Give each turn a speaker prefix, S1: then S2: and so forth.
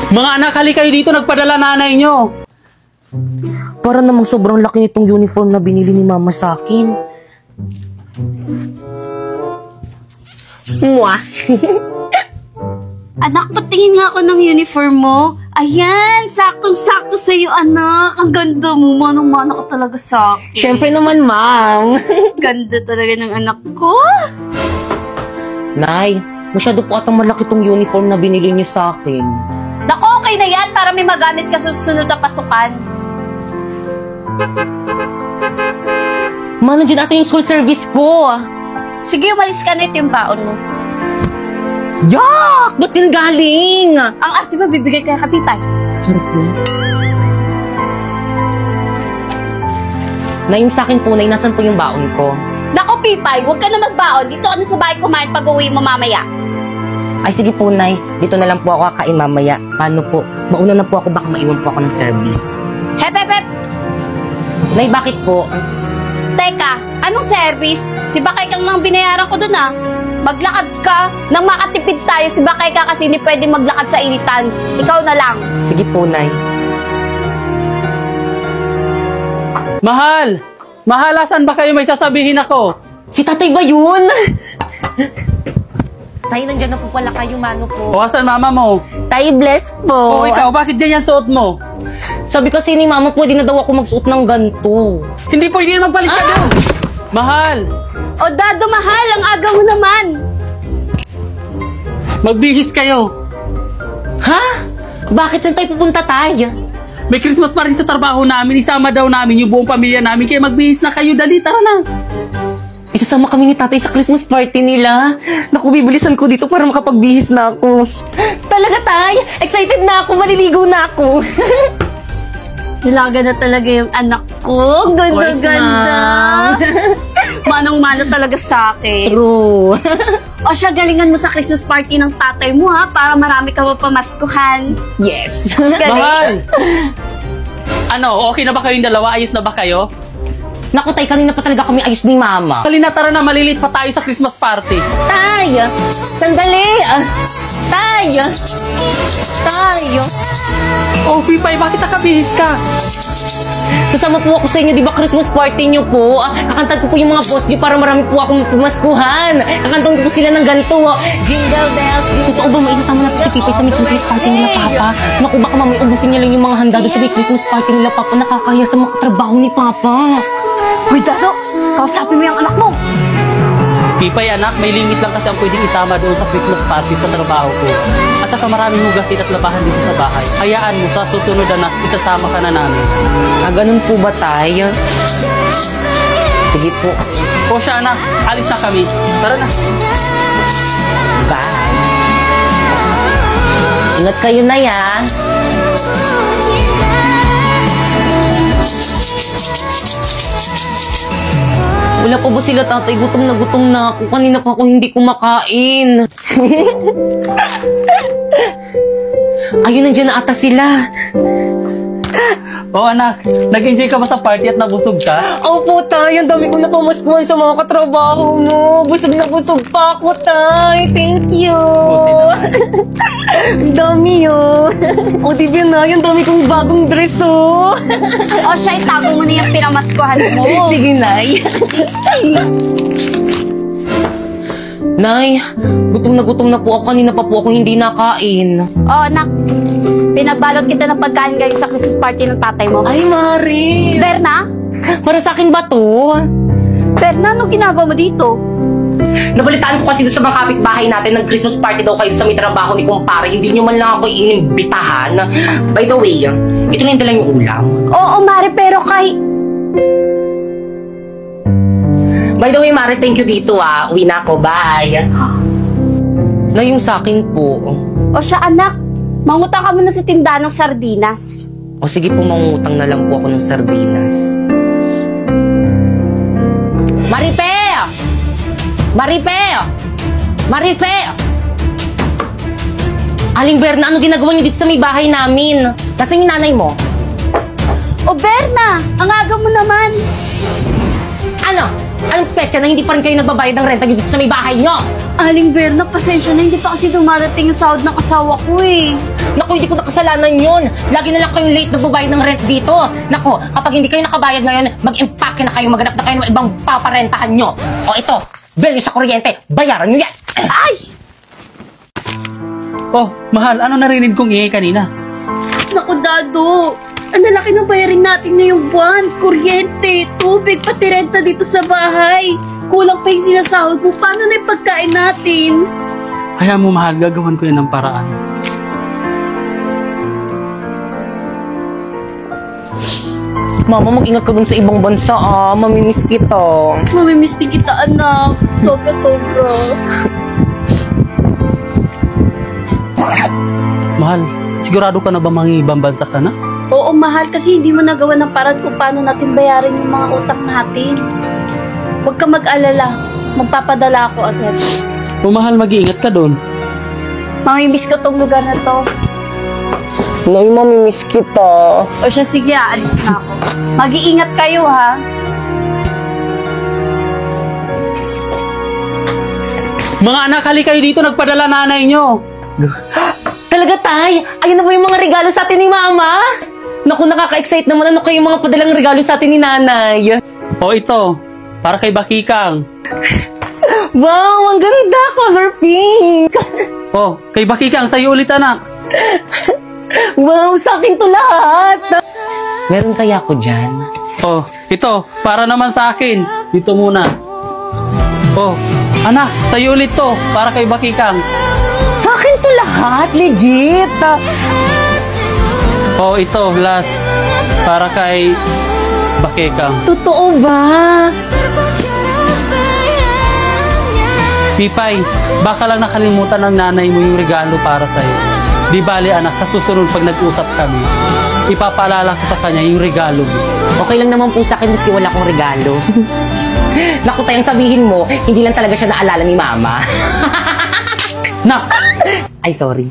S1: Mga anak, hali kayo dito, nagpadala nanay nyo.
S2: Para namang sobrang laki nitong uniform na binili ni Mama sa akin. Mwah!
S3: Anak, patingin nga ako ng uniform mo. Ayan, saktong-sakto sa'yo, anak. Ang ganda mo, manong-mana ka talaga sa akin.
S2: Siyempre naman, Ma'am.
S3: Ganda talaga ng anak ko.
S2: Nay, masyado po atang malaki tong uniform na binili niyo sa akin.
S3: Naku, okay na yan para may magamit ka sa susunod na pasukan.
S2: Ma, nandiyan ata yung school service ko.
S3: Sige, umalis ka na, ito yung baon mo.
S2: Yak! Ba't yun galing?
S3: Ang arte ba, bibigay ka kapitay?
S2: Charot na. Nay, yung sa akin po, Nay, nasan po yung baon ko?
S3: Naku, Pipay, huwag ka na magbaon. Dito ka na sa bahay kumain pag uwi mo mamaya.
S2: Ay, sige po, Nay. Dito na lang po ako kakain mamaya. Paano po? Mauna na po ako, baka maiwan po ako ng service.
S3: Hep, hep, hep!
S2: Nay, bakit po?
S3: Teka, anong service? Si Bakay kang lang binayaran ko dun, ah. Maglakad ka. Nang makatipid tayo, si Bakay ka kasi hindi pwede maglakad sa initan. Ikaw na lang.
S2: Sige po, Nay.
S1: Mahal! Mahal, asan ba kayo? May sasabihin ako.
S2: Si tatay ba yun? Tay, nandyan na po pala kayo, mano po.
S1: O, asan mama mo?
S2: Tay, bless po.
S1: O, ikaw, bakit ganyan suot mo?
S2: Sabi kasi ni Mama, pwede na daw ako magsuot ng ganito.
S1: Hindi pwede magpalit ka doon. Mahal!
S3: O, Dado, mahal. Ang aga mo naman.
S1: Magbihis kayo.
S2: Ha? Bakit saan tayo pupunta, Tay?
S1: May Christmas pa rin sa trabaho namin. Isama daw namin yung buong pamilya namin. Kaya magbihis na kayo. Dali, tara na.
S2: Isasama kami ni tatay sa Christmas party nila. Naku, bibilisan ko dito para makapagbihis na ako. Talaga, Tay? Excited na ako. Maliligo na ako.
S3: Hilaga na talaga yung anak ko. Ganda-ganda. Manong-mano talaga sa akin.
S2: True.
S3: O siya, galingan mo sa Christmas party ng tatay mo, ha? Para marami ka mapamaskuhan.
S2: Yes.
S1: Mahal! Ano, okay na ba kayong dalawa? Ayos na ba kayo?
S2: Naku, Tay, kanina pa talaga kami ayos ni Mama.
S1: Halina, tara na. Malilit pa tayo sa Christmas party.
S2: Tay! Sandali! Tay! Tay!
S1: Oh, Pipay, bakit nakabihis ka?
S2: Kasama po ako sa inyo, di ba Christmas party niyo po? Kakantan ko po yung mga boss niyo para marami po akong pumaskuhan. Kakantan ko po sila ng ganito. Jingle bells. Totoo ba maisasama natin si Pipay sa may Christmas party nila, Papa? Naku, baka mamay ubusin niya lang yung mga handa doon sa may Christmas party nila, Papa. Nakakaya sa mga katrabaho ni Papa.
S3: Uy, Dado! Kausapin mo yung anak mo!
S1: Pipay, anak, may limit lang kasi ang pwedeng isama doon sa Christmas party sa trabaho ko. At saka maraming hugasin at labahan dito sa bahay. Hayaan mo, sa susunod, anak, isasama ka na namin.
S2: Ganun po ba, Tay? Sige po.
S1: O siya, anak, alis na kami. Tara na.
S2: Bye. Ingat kayo na, ya. Wala pa ba sila, tatay? Gutom na ako. Kanina pa ako hindi kumakain. Ayun, nandiyan na ata sila.
S1: O anak, nag-enjoy ka ba sa party at nabusog ka?
S2: Opo, Tay. Ang dami ko na pamaskuhan sa mga katrabaho mo. Busog na busog pa ako, Tay. Thank you. Ang dami, oh. O, di ba na? Ang dami kong bagong dress, oh.
S3: O siya, itago mo na yung pinamaskuhan mo.
S2: Sige, Nay. Nay, gutom na po ako. Kanina pa po ako hindi nakain.
S3: O, anak. Pinabalot kita ng pagkain galing sa Christmas party ng tatay mo.
S2: Ay, Mari.
S3: Berna?
S2: Para sa akin ba to?
S3: Berna, anong ginagawa mo dito?
S2: Nabalitaan ko kasi sa mga kapitbahay natin ng Christmas party daw kayo sa may trabaho ni kumpare. Hindi nyo man lang ako inimbitahan. By the way, ito na yung dalang yung ulam.
S3: Oo, Mari, pero
S2: By the way, Mari, thank you dito, ah. Uwi na ako. Bye. Na yung sa akin po.
S3: O siya, anak. Mangutang ka muna sa tindahan ng sardinas.
S2: O sige po, mangutang na lang po ako ng sardinas. Marife! Marife! Marife! Aling Berna, ano ginagawa niyo dito sa may bahay namin? Nasaan yung nanay mo?
S3: O Berna, ang aga mo naman.
S2: Ano? Anong petsa na hindi pa rin kayo nagbabayad ng renta dito sa may bahay nyo?
S3: Aling Berna, pasensya na, hindi pa kasi dumarating yung sahod ng asawa ko eh.
S2: Naku, hindi ko nakasalanan yun. Lagi na lang kayong late nagbabayad ng rent dito. Naku, kapag hindi kayo nakabayad ngayon, mag-impake na kayo, maghanap na kayo ng ibang paparentahan nyo. O ito, bill nyo sa kuryente, bayaran nyo yan.
S3: Ay!
S1: Oh, mahal, ano narinig kong ingay kanina?
S3: Naku, Dado. Ang lalaki ng bayarin natin ngayong buwan. Kuryente, tubig, pati renta dito sa bahay. Kulang pa yung sinasahod mo. Paano na yung pagkain natin?
S1: Hayaan mo, mahal, gagawan ko yan ng paraan.
S2: Mama, mag-ingat ka dun sa ibang bansa mamimiss kita.
S3: Mamimiss din kita, anak. Sobra-sobra.
S1: Mahal, sigurado ka na ba mangibang bansa ka na?
S3: Oo, mahal, kasi hindi mo nagawa ng paraan kung paano natin bayarin yung mga utang natin. Huwag ka mag-alala. Magpapadala ako agad.
S1: O mahal, mag-iingat ka doon.
S3: Mamimiss ko tong lugar na to.
S2: Nay, mamimiss kita.
S3: O siya, sige, aalis na ako. Mag-iingat kayo, ha?
S1: Mga anak, hali kayo dito, nagpadala nanay nyo.
S2: Talaga, Tay? Ayun na ba yung mga regalo sa atin ni Mama? Naku, nakaka-excite naman. Ano kayo yung mga padalang regalo sa atin ni Nanay?
S1: O ito, para kay Bakikang.
S2: Wow, ang ganda! Color pink!
S1: O, kay Bakikang, sa'yo ulit anak.
S2: Wow, sa akin to lahat! Meron kaya ako dyan?
S1: O, ito, para naman sa akin. Dito muna. O, anak, sa'yo ulit to, para kay Bakikang.
S2: Sa akin to lahat? Legit!
S1: O, ito, last, para kay Bakikang.
S2: Totoo ba?
S1: Pipay, baka lang nakalimutan ng nanay mo yung regalo para sa'yo. Di bali anak, sa susunod pag nag-usap kami, ipapaalala ko sa kanya yung regalo mo.
S2: Okay lang naman po sa akin maski wala akong regalo. Naku, tayong sabihin mo, hindi lang talaga siya naalala ni Mama.
S1: Nak!
S2: Ay, sorry.